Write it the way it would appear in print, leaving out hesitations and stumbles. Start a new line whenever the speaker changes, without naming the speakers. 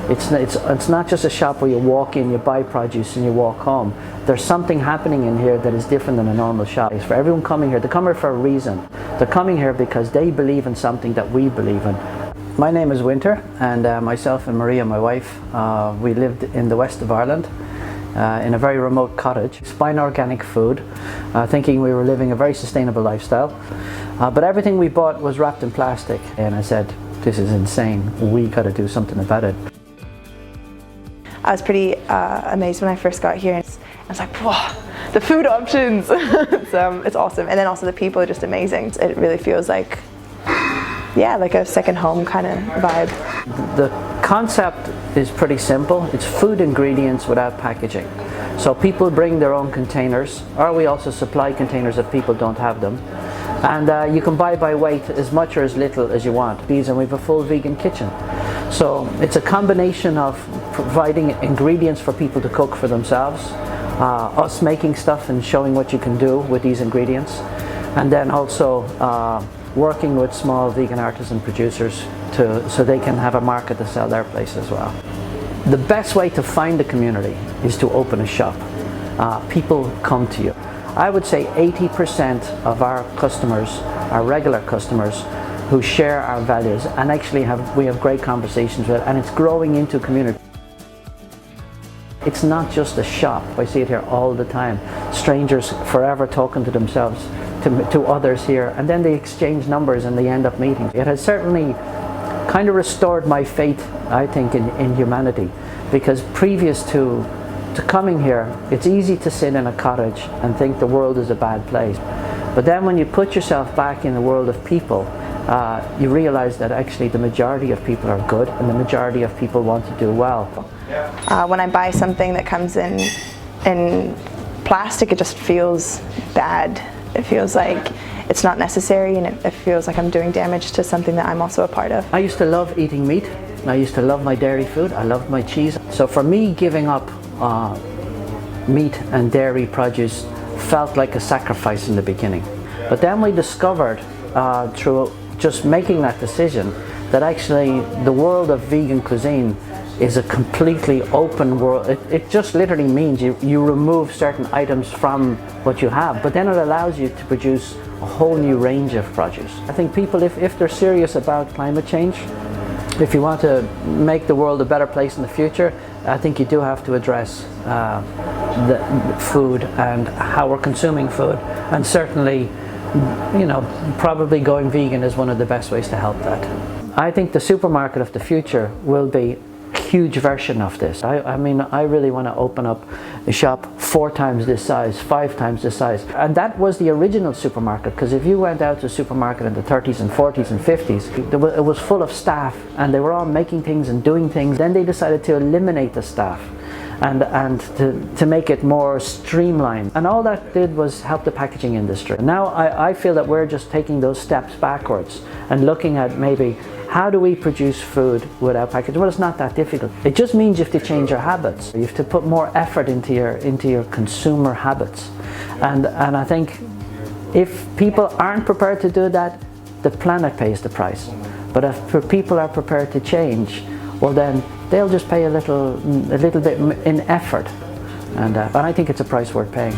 It's not just a shop where you walk in, you buy produce and you walk home. There's something happening in here that is different than a normal shop. It's for everyone coming here. They come here for a reason. They're coming here because they believe in something that we believe in. My name is Winter, and myself and Maria, my wife, we lived in the west of Ireland in a very remote cottage, buying organic food, thinking we were living a very sustainable lifestyle. But everything we bought was wrapped in plastic, and I said, this is insane, we got to do something about it.
I was pretty amazed when I first got here. I was like, whoa, the food options. It's awesome. And then also the people are just amazing. It really feels like, yeah, like a second home kind of vibe.
The concept is pretty simple. It's food ingredients without packaging. So people bring their own containers, or we also supply containers if people don't have them. And you can buy by weight as much or as little as you want. And we have a full vegan kitchen. So it's a combination of providing ingredients for people to cook for themselves, us making stuff and showing what you can do with these ingredients, and then also working with small vegan artisan producers so they can have a market to sell their place as well. The best way to find the community is to open a shop. People come to you. I would say 80% of our customers are regular customers who share our values and actually we have great conversations with, and it's growing into a community. It's not just a shop. I see it here all the time. Strangers forever talking to themselves, to others here, and then they exchange numbers and they end up meeting. It has certainly kind of restored my faith, I think, in humanity, because previous to coming here, it's easy to sit in a cottage and think the world is a bad place. But then when you put yourself back in the world of people, you realize that actually the majority of people are good and the majority of people want to do well.
When I buy something that comes in plastic, it just feels bad. It feels like it's not necessary, and it feels like I'm doing damage to something that I'm also a part of.
I used to love eating meat. I used to love my dairy food. I loved my cheese. So for me, giving up meat and dairy produce felt like a sacrifice in the beginning. But then we discovered through just making that decision that actually the world of vegan cuisine is a completely open world. It just literally means you remove certain items from what you have, but then it allows you to produce a whole new range of produce. I think people, if they're serious about climate change, if you want to make the world a better place in the future, I think you do have to address the food and how we're consuming food, and certainly, you know, probably going vegan is one of the best ways to help that. I think the supermarket of the future will be a huge version of this. I mean, I really want to open up a shop 4 times this size, 5 times this size. And that was the original supermarket, because if you went out to a supermarket in the 30s and 40s and 50s, it was full of staff and they were all making things and doing things. Then they decided to eliminate the staff and to make it more streamlined. And all that did was help the packaging industry. Now I feel that we're just taking those steps backwards and looking at maybe how do we produce food without packaging? Well, it's not that difficult. It just means you have to change your habits. You have to put more effort into your consumer habits. And I think if people aren't prepared to do that, the planet pays the price. But if people are prepared to change, well then they'll just pay a little bit in effort. And I think it's a price worth paying.